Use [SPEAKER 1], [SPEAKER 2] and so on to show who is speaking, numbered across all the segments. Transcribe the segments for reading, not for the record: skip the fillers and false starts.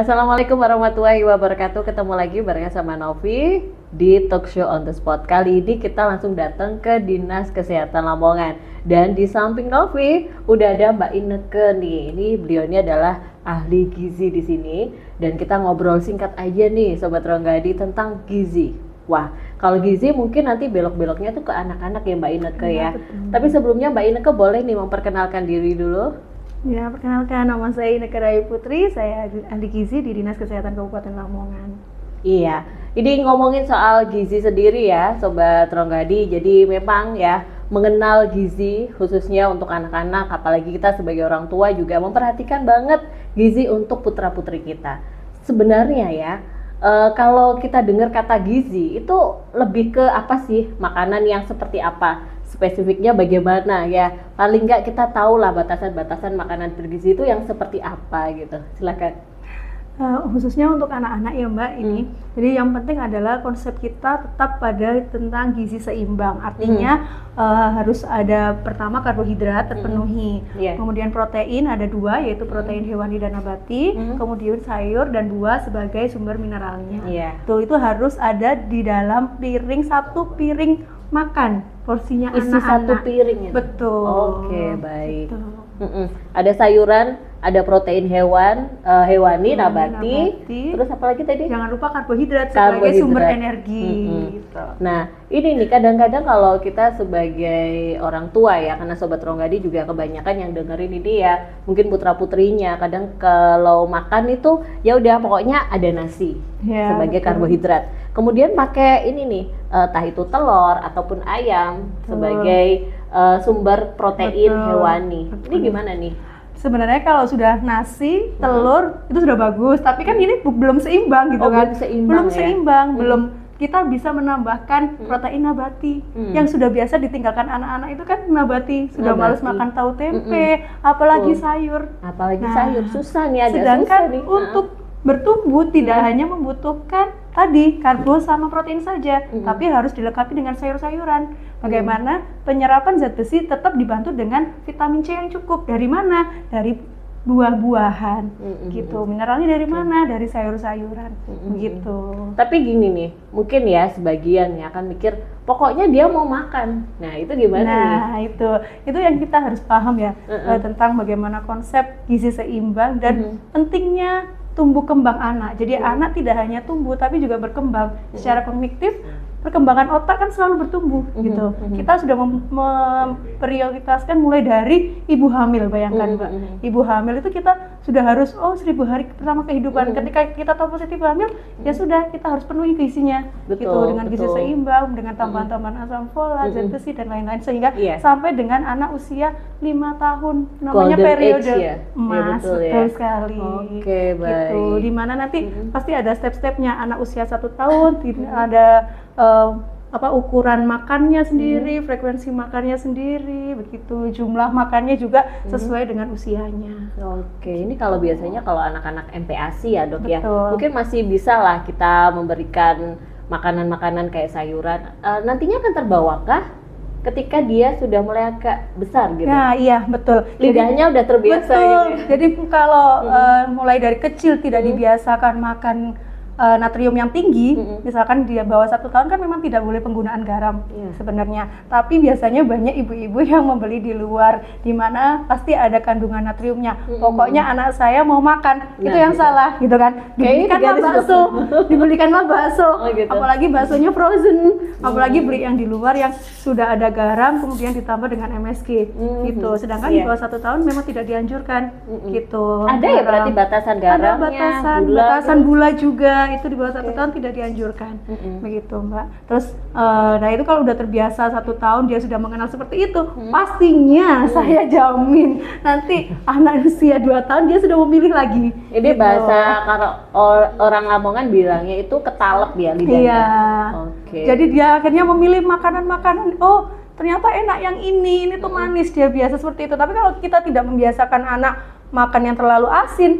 [SPEAKER 1] Assalamualaikum warahmatullahi wabarakatuh. Ketemu lagi barengan sama Novi di Talk Show on the Spot. Kali ini kita langsung datang ke Dinas Kesehatan Lamongan. Dan di samping Novi udah ada Mbak Inneke nih. Ini beliau ini adalah ahli gizi di sini dan kita ngobrol singkat aja nih Sobat Ronggadi tentang gizi. Wah, kalau gizi mungkin nanti belok-beloknya tuh ke anak-anak ya Mbak Inneke ya. Tapi sebelumnya Mbak Inneke boleh nih memperkenalkan diri dulu.
[SPEAKER 2] Ya, perkenalkan, nama saya Inneke Rahayu Putri, saya ahli gizi di Dinas Kesehatan Kabupaten Lamongan.
[SPEAKER 1] Iya, ini ngomongin soal gizi sendiri ya Sobat Ronggadi. Jadi memang ya mengenal gizi khususnya untuk anak-anak, apalagi kita sebagai orang tua juga memperhatikan banget gizi untuk putra-putri kita. Sebenarnya ya, kalau kita dengar kata gizi itu lebih ke apa sih? Makanan yang seperti apa? Spesifiknya bagaimana ya, paling nggak kita tahu lah batasan-batasan makanan bergizi itu yang seperti apa gitu. Silakan.
[SPEAKER 2] Khususnya untuk anak-anak ya Mbak ini, jadi yang penting adalah konsep kita tetap pada tentang gizi seimbang. Artinya harus ada pertama karbohidrat terpenuhi, kemudian protein ada 2 yaitu protein hewani dan nabati, kemudian sayur dan 2 sebagai sumber mineralnya. Itu harus ada di dalam piring, 1 piring makan porsinya
[SPEAKER 1] isi
[SPEAKER 2] anak-anak.
[SPEAKER 1] 1 piring ya?
[SPEAKER 2] Betul.
[SPEAKER 1] Oke, baik. Ada sayuran, ada protein hewani, nabati, terus apa lagi tadi?
[SPEAKER 2] Jangan lupa karbohidrat sebagai sumber energi. Gitu.
[SPEAKER 1] Nah, ini nih kadang-kadang kalau kita sebagai orang tua ya, karena Sobat Ronggadi juga kebanyakan yang dengerin ini ya, mungkin putra-putrinya kadang kalau makan itu ya udah pokoknya ada nasi sebagai karbohidrat. Kemudian pakai ini nih, entah itu telur ataupun ayam sebagai sumber protein hewani. Ini gimana nih?
[SPEAKER 2] Sebenarnya kalau sudah nasi, telur itu sudah bagus, tapi kan ini belum seimbang gitu kan. Belum seimbang, belum kita bisa menambahkan protein nabati yang sudah biasa ditinggalkan anak-anak itu kan nabati, sudah males makan tahu tempe, apalagi sayur.
[SPEAKER 1] Apalagi sayur susah nih, agak
[SPEAKER 2] sedangkan
[SPEAKER 1] susah nih.
[SPEAKER 2] untuk bertumbuh tidak hanya membutuhkan tadi karbo sama protein saja, tapi harus dilengkapi dengan sayur-sayuran. Bagaimana penyerapan zat besi tetap dibantu dengan vitamin C yang cukup. Dari mana? Dari buah-buahan, gitu. Mineralnya dari mana? Dari sayur-sayuran, gitu.
[SPEAKER 1] Tapi gini nih, mungkin ya sebagian ya akan mikir, pokoknya dia mau makan. Nah itu gimana nih?
[SPEAKER 2] Nah itu yang kita harus paham ya, tentang bagaimana konsep gizi seimbang dan pentingnya tumbuh kembang anak. Jadi anak tidak hanya tumbuh tapi juga berkembang secara kognitif. Perkembangan otak kan selalu bertumbuh gitu. Kita sudah memprioritaskan mulai dari ibu hamil, bayangkan Mbak. Ibu hamil itu kita sudah harus 1000 hari pertama kehidupan. Ketika kita tahu positif hamil, ya sudah kita harus penuhi gizinya gitu dengan gizi seimbang, dengan tambahan-tambahan asam folat, zat besi dan lain-lain sehingga sampai dengan anak usia 5 tahun namanya
[SPEAKER 1] Golden
[SPEAKER 2] periode
[SPEAKER 1] age, ya?
[SPEAKER 2] emas. Betul sekali.
[SPEAKER 1] Oke, baik.
[SPEAKER 2] Gitu. Dimana nanti pasti ada step-stepnya. Anak usia 1 tahun ada ukuran makannya sendiri, frekuensi makannya sendiri, begitu jumlah makannya juga sesuai dengan usianya.
[SPEAKER 1] Oke, ini kalau biasanya kalau anak-anak MPASI ya Dok ya, mungkin masih bisa lah kita memberikan makanan-makanan kayak sayuran. Nantinya akan terbawakah ketika dia sudah mulai agak besar gitu?
[SPEAKER 2] Nah iya betul.
[SPEAKER 1] Lidahnya udah terbiasa.
[SPEAKER 2] Betul.
[SPEAKER 1] Gitu ya?
[SPEAKER 2] Jadi kalau mulai dari kecil tidak dibiasakan makan natrium yang tinggi, misalkan dia bawah 1 tahun kan memang tidak boleh penggunaan garam sebenarnya. Tapi biasanya banyak ibu-ibu yang membeli di luar, di mana pasti ada kandungan natriumnya. Pokoknya anak saya mau makan, itu yang salah, gitu kan? Dibelikanlah bakso, gitu. Apalagi baksonya frozen, apalagi beli yang di luar yang sudah ada garam, kemudian ditambah dengan MSG, gitu. Sedangkan di bawah 1 tahun memang tidak dianjurkan, gitu.
[SPEAKER 1] Ada ya berarti batasan garamnya,
[SPEAKER 2] ada batasan gula juga. Itu di bawah 1 tahun tidak dianjurkan, begitu Mbak. Terus, nah itu kalau udah terbiasa 1 tahun dia sudah mengenal seperti itu, pastinya saya jamin nanti anak usia 2 tahun dia sudah memilih lagi.
[SPEAKER 1] Ini gitu. Bahasa kalau orang Lamongan bilangnya itu ketalep ya lidahnya.
[SPEAKER 2] Iya. Jadi dia akhirnya memilih makanan-makanan. Oh ternyata enak yang ini tuh manis, dia biasa seperti itu. Tapi kalau kita tidak membiasakan anak makan yang terlalu asin,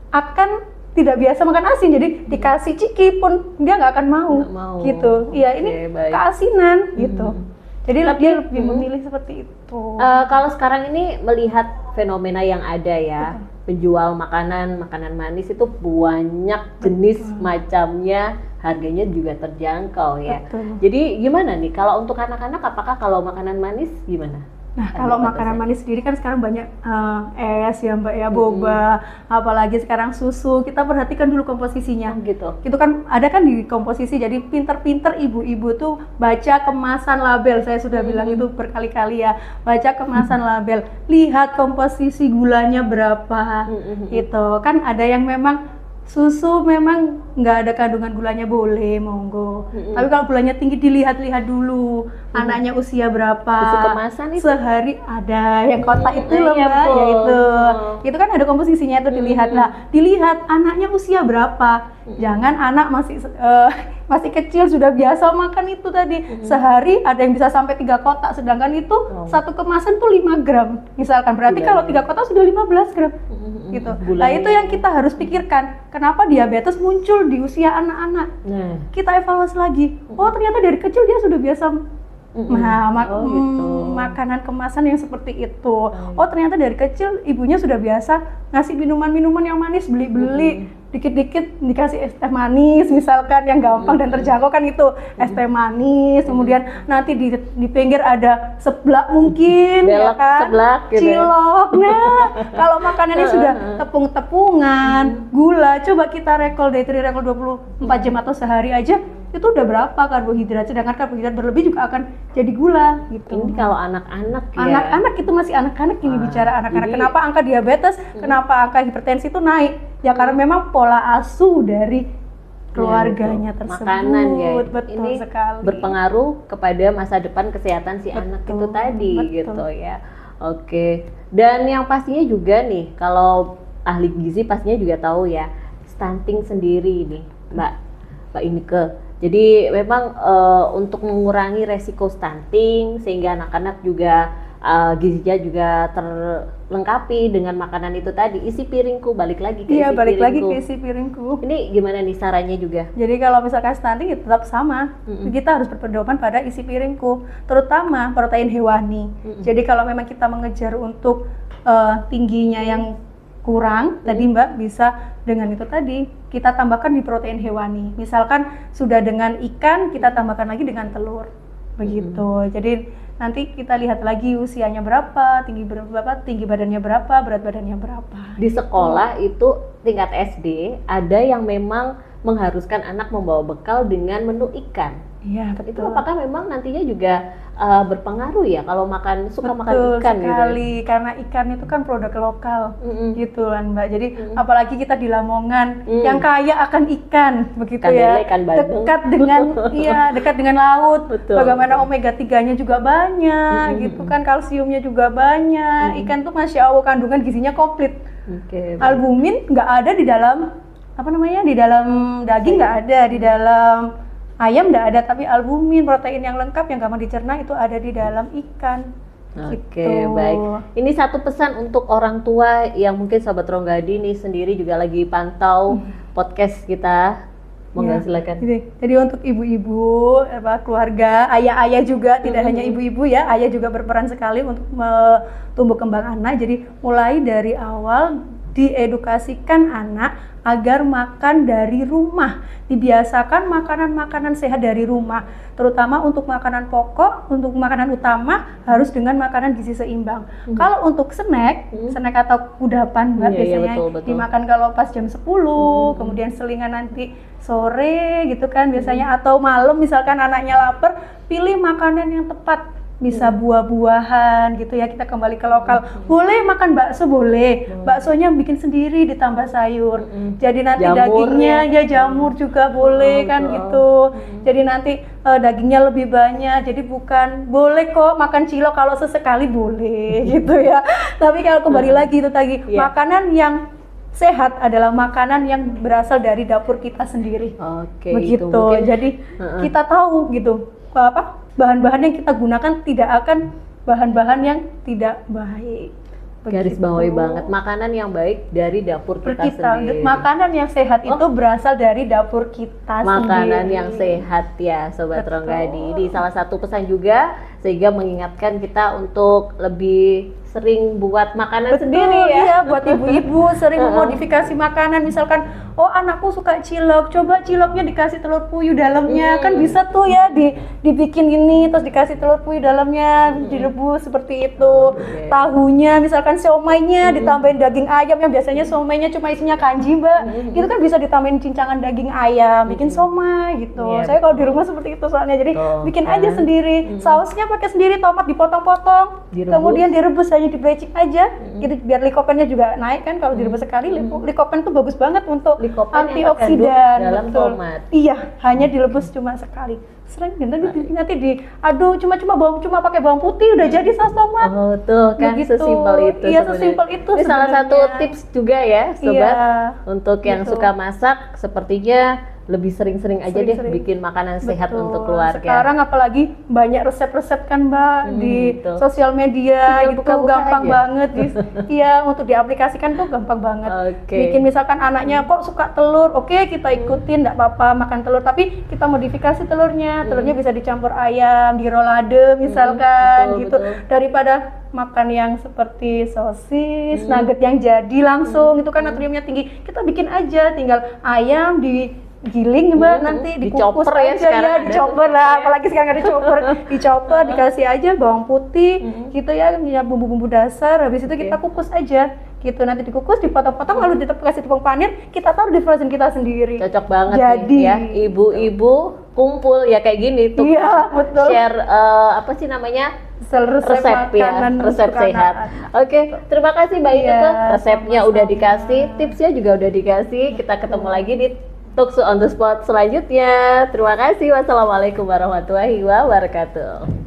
[SPEAKER 2] akan tidak biasa makan asin, jadi dikasih ciki pun dia nggak akan mau. Gitu. Iya, ini keasinan gitu. Jadi dia lebih memilih seperti itu.
[SPEAKER 1] Kalau sekarang ini melihat fenomena yang ada ya, penjual makanan manis itu banyak jenis macamnya, harganya juga terjangkau ya.
[SPEAKER 2] Betul.
[SPEAKER 1] Jadi gimana nih kalau untuk anak-anak, apakah kalau makanan manis gimana?
[SPEAKER 2] Nah, kalau makanan manis sendiri kan sekarang banyak es ya Mbak ya, boba, apalagi sekarang susu. Kita perhatikan dulu komposisinya.
[SPEAKER 1] Gitu.
[SPEAKER 2] Itu kan ada kan di komposisi, jadi pinter-pinter ibu-ibu tuh baca kemasan label. Saya sudah bilang itu berkali-kali ya, baca kemasan label, lihat komposisi gulanya berapa. Gitu. Kan ada yang memang susu memang nggak ada kandungan gulanya, boleh, monggo. Tapi kalau gulanya tinggi dilihat-lihat dulu, anaknya usia berapa.
[SPEAKER 1] Susu kemasan itu?
[SPEAKER 2] Sehari ada yang kotak itu loh
[SPEAKER 1] Iya,
[SPEAKER 2] Mbak,
[SPEAKER 1] betul.
[SPEAKER 2] ya itu. Itu kan ada komposisinya itu dilihat lah. Dilihat anaknya usia berapa. Jangan anak masih kecil sudah biasa makan itu tadi. Sehari ada yang bisa sampai 3 kotak, sedangkan itu satu kemasan tuh 5 gram. Misalkan berarti kalau 3 kotak sudah 15 gram. Gitu. Nah, itu yang kita harus pikirkan. Kenapa diabetes muncul di usia anak-anak?
[SPEAKER 1] Nah,
[SPEAKER 2] Kita evaluasi lagi. Oh, ternyata dari kecil dia sudah biasa
[SPEAKER 1] gitu.
[SPEAKER 2] makanan kemasan yang seperti itu. Oh, ternyata dari kecil ibunya sudah biasa ngasih minuman-minuman yang manis, beli-beli dikit-dikit dikasih es teh manis misalkan yang gampang dan terjangkau kan itu es teh manis. Kemudian nanti di pinggir ada seblak mungkin, ya
[SPEAKER 1] belak
[SPEAKER 2] kan?
[SPEAKER 1] seblak gitu.
[SPEAKER 2] Cilok. Nah, kalau makanannya sudah tepung-tepungan, gula, coba kita dietary recall 24 jam atau sehari aja, itu udah berapa karbohidrat, sedangkan karbohidrat berlebih juga akan jadi gula gitu.
[SPEAKER 1] Ini kalau anak-anak ya.
[SPEAKER 2] Anak-anak itu masih anak-anak ini bicara anak-anak.
[SPEAKER 1] jadi-
[SPEAKER 2] Kenapa angka diabetes, kenapa angka hipertensi itu naik? Ya karena memang pola asuh dari keluarganya
[SPEAKER 1] betul.
[SPEAKER 2] tersebut.
[SPEAKER 1] Makanan ya.
[SPEAKER 2] Betul
[SPEAKER 1] Ini
[SPEAKER 2] sekali.
[SPEAKER 1] berpengaruh kepada masa depan kesehatan si anak itu tadi gitu ya. Oke. Dan yang pastinya juga nih, kalau ahli gizi pastinya juga tahu ya, stunting sendiri nih, Mbak Ineke. Jadi memang untuk mengurangi resiko stunting sehingga anak-anak juga gizinya juga terlengkapi dengan makanan itu tadi, isi piringku, balik lagi ke
[SPEAKER 2] Iya,
[SPEAKER 1] isi
[SPEAKER 2] balik lagi
[SPEAKER 1] piringku.
[SPEAKER 2] ke isi piringku.
[SPEAKER 1] Ini gimana nih sarannya juga?
[SPEAKER 2] Jadi kalau misalkan stunting ya tetap sama, kita harus berpedoman pada isi piringku, terutama protein hewani. Jadi kalau memang kita mengejar untuk tingginya yang kurang, tadi Mbak bisa dengan itu tadi kita tambahkan di protein hewani. Misalkan sudah dengan ikan, kita tambahkan lagi dengan telur, begitu. Jadi nanti kita lihat lagi usianya berapa, tinggi badannya berapa, berat badannya berapa.
[SPEAKER 1] Di sekolah itu tingkat SD ada yang memang mengharuskan anak membawa bekal dengan menu ikan.
[SPEAKER 2] Iya,
[SPEAKER 1] Itu
[SPEAKER 2] betul.
[SPEAKER 1] apakah memang nantinya juga berpengaruh ya kalau suka makan
[SPEAKER 2] Betul
[SPEAKER 1] ikan
[SPEAKER 2] sekali, karena ikan itu kan produk lokal,
[SPEAKER 1] Mm-mm.
[SPEAKER 2] gitu kan Mbak. Jadi apalagi kita di Lamongan yang kaya akan ikan, begitu
[SPEAKER 1] Ikan
[SPEAKER 2] ya.
[SPEAKER 1] lele, ikan bandeng.
[SPEAKER 2] Dekat dengan laut.
[SPEAKER 1] Betul,
[SPEAKER 2] Bagaimana omega 3-nya juga banyak, gitu kan, kalsiumnya juga banyak. Ikan tuh Masya Allah kandungan gizinya komplit.
[SPEAKER 1] Oke.
[SPEAKER 2] Albumin nggak ada di dalam di dalam daging nggak ada, di dalam ayam nggak ada, tapi albumin, protein yang lengkap yang gampang dicerna itu ada di dalam ikan.
[SPEAKER 1] Oke,
[SPEAKER 2] Gitu.
[SPEAKER 1] baik. Ini satu pesan untuk orang tua yang mungkin Sobat Ronggadi nih sendiri juga lagi pantau podcast kita. Monggo
[SPEAKER 2] Ya,
[SPEAKER 1] silakan.
[SPEAKER 2] Jadi untuk ibu-ibu, keluarga, ayah-ayah juga, tidak hanya ibu-ibu ya, ayah juga berperan sekali untuk tumbuh kembang anak. Jadi mulai dari awal diedukasikan anak agar makan dari rumah, dibiasakan makanan-makanan sehat dari rumah, terutama untuk makanan pokok, untuk makanan utama harus dengan makanan gizi seimbang. Kalau untuk snack atau kudapan Mbak,
[SPEAKER 1] Iya,
[SPEAKER 2] biasanya
[SPEAKER 1] betul.
[SPEAKER 2] dimakan kalau pas jam 10, kemudian selingan nanti sore gitu kan biasanya, atau malam misalkan anaknya lapar, pilih makanan yang tepat. Bisa buah-buahan gitu ya, kita kembali ke lokal. Boleh makan bakso, boleh. Baksonya bikin sendiri ditambah sayur. Jadi nanti
[SPEAKER 1] Jamur
[SPEAKER 2] dagingnya ya jamur juga boleh kan
[SPEAKER 1] betul.
[SPEAKER 2] gitu. Jadi nanti dagingnya lebih banyak. Jadi bukan boleh kok makan cilok kalau sesekali boleh gitu ya. Tapi kalau kembali lagi itu tadi,
[SPEAKER 1] Iya.
[SPEAKER 2] makanan yang sehat adalah makanan yang berasal dari dapur kita sendiri.
[SPEAKER 1] Oke,
[SPEAKER 2] Begitu.
[SPEAKER 1] itu mungkin-
[SPEAKER 2] Jadi kita tahu gitu bahan-bahan yang kita gunakan tidak akan bahan-bahan yang tidak baik.
[SPEAKER 1] garis
[SPEAKER 2] Begitu.
[SPEAKER 1] bawahi banget, makanan yang baik dari dapur kita sendiri.
[SPEAKER 2] Makanan yang sehat itu berasal dari dapur kita
[SPEAKER 1] Makanan
[SPEAKER 2] sendiri.
[SPEAKER 1] yang sehat ya Sobat
[SPEAKER 2] Betul.
[SPEAKER 1] Ronggadi. Di salah satu pesan juga sehingga mengingatkan kita untuk lebih sering buat makanan
[SPEAKER 2] Betul,
[SPEAKER 1] sendiri ya.
[SPEAKER 2] iya, buat ibu-ibu sering memodifikasi makanan, misalkan oh anakku suka cilok, coba ciloknya dikasih telur puyuh dalamnya, kan bisa tuh ya dibikin gini terus dikasih telur puyuh dalamnya, direbus seperti itu. Tahunya misalkan siomainya ditambahin daging ayam, yang biasanya siomainya cuma isinya kanji mbak, itu kan bisa ditambahin cincangan daging ayam, bikin siomay gitu.
[SPEAKER 1] Iya,
[SPEAKER 2] Saya kalau di rumah seperti itu soalnya, jadi
[SPEAKER 1] Tuh,
[SPEAKER 2] bikin
[SPEAKER 1] kan.
[SPEAKER 2] aja sendiri, sausnya pakai sendiri, tomat dipotong-potong,
[SPEAKER 1] Direbus.
[SPEAKER 2] kemudian direbus hanya di blecik aja, gitu biar likopennya juga naik kan kalau direbus sekali. Likopen tuh bagus banget untuk
[SPEAKER 1] Likopen yang
[SPEAKER 2] antioksidan.
[SPEAKER 1] terkandung dalam
[SPEAKER 2] Betul.
[SPEAKER 1] tomat.
[SPEAKER 2] Iya, hanya direbus cuma sekali. Sering nanti diaduk cuma pakai bawang putih udah jadi saus tomat.
[SPEAKER 1] Oh tuh kan
[SPEAKER 2] Begitu.
[SPEAKER 1] sesimpel itu.
[SPEAKER 2] Iya,
[SPEAKER 1] sebenarnya.
[SPEAKER 2] sesimpel itu
[SPEAKER 1] Ini salah satu
[SPEAKER 2] sebenarnya.
[SPEAKER 1] tips juga ya sobat,
[SPEAKER 2] Iya,
[SPEAKER 1] untuk yang
[SPEAKER 2] gitu.
[SPEAKER 1] suka masak sepertinya lebih sering-sering aja deh
[SPEAKER 2] Sering-sering.
[SPEAKER 1] bikin makanan sehat
[SPEAKER 2] Betul.
[SPEAKER 1] untuk keluarga.
[SPEAKER 2] Sekarang apalagi banyak resep-resep kan mbak di
[SPEAKER 1] betul.
[SPEAKER 2] sosial media
[SPEAKER 1] Tinggal
[SPEAKER 2] gitu,
[SPEAKER 1] buka-buka
[SPEAKER 2] gampang
[SPEAKER 1] aja.
[SPEAKER 2] banget iya, untuk diaplikasikan tuh gampang banget.
[SPEAKER 1] Oke.
[SPEAKER 2] Bikin misalkan anaknya kok suka telur, oke kita ikutin, nggak apa-apa makan telur, tapi kita modifikasi telurnya bisa dicampur ayam, di rolade misalkan
[SPEAKER 1] betul,
[SPEAKER 2] gitu,
[SPEAKER 1] betul.
[SPEAKER 2] daripada makan yang seperti sosis, nugget yang jadi langsung itu kan natriumnya tinggi. Kita bikin aja, tinggal ayam digiling mbak, nanti dikukus
[SPEAKER 1] Dicoper ya
[SPEAKER 2] aja
[SPEAKER 1] sekarang
[SPEAKER 2] ya,
[SPEAKER 1] ada.
[SPEAKER 2] dicoper lah, apalagi sekarang ada chopper, dicoper, dikasih aja bawang putih gitu ya, bumbu-bumbu dasar, habis itu kita kukus aja gitu, nanti dikukus, dipotong-potong, lalu kasih tepung panir, kita taruh di frozen kita sendiri.
[SPEAKER 1] Cocok banget
[SPEAKER 2] Jadi.
[SPEAKER 1] nih ya, ibu-ibu kumpul ya kayak gini tuh.
[SPEAKER 2] Iya, betul.
[SPEAKER 1] Share apa sih namanya?
[SPEAKER 2] Resep
[SPEAKER 1] Resep ya,
[SPEAKER 2] makanan
[SPEAKER 1] resep
[SPEAKER 2] untuk
[SPEAKER 1] sehat.
[SPEAKER 2] anak-anak.
[SPEAKER 1] Oke, terima kasih Mbak Ine
[SPEAKER 2] Iya,
[SPEAKER 1] tuh. Resepnya udah
[SPEAKER 2] sama-sama.
[SPEAKER 1] dikasih, tipsnya juga udah dikasih. Kita ketemu lagi di Talkshow on the Spot selanjutnya. Terima kasih. Wassalamualaikum warahmatullahi wabarakatuh.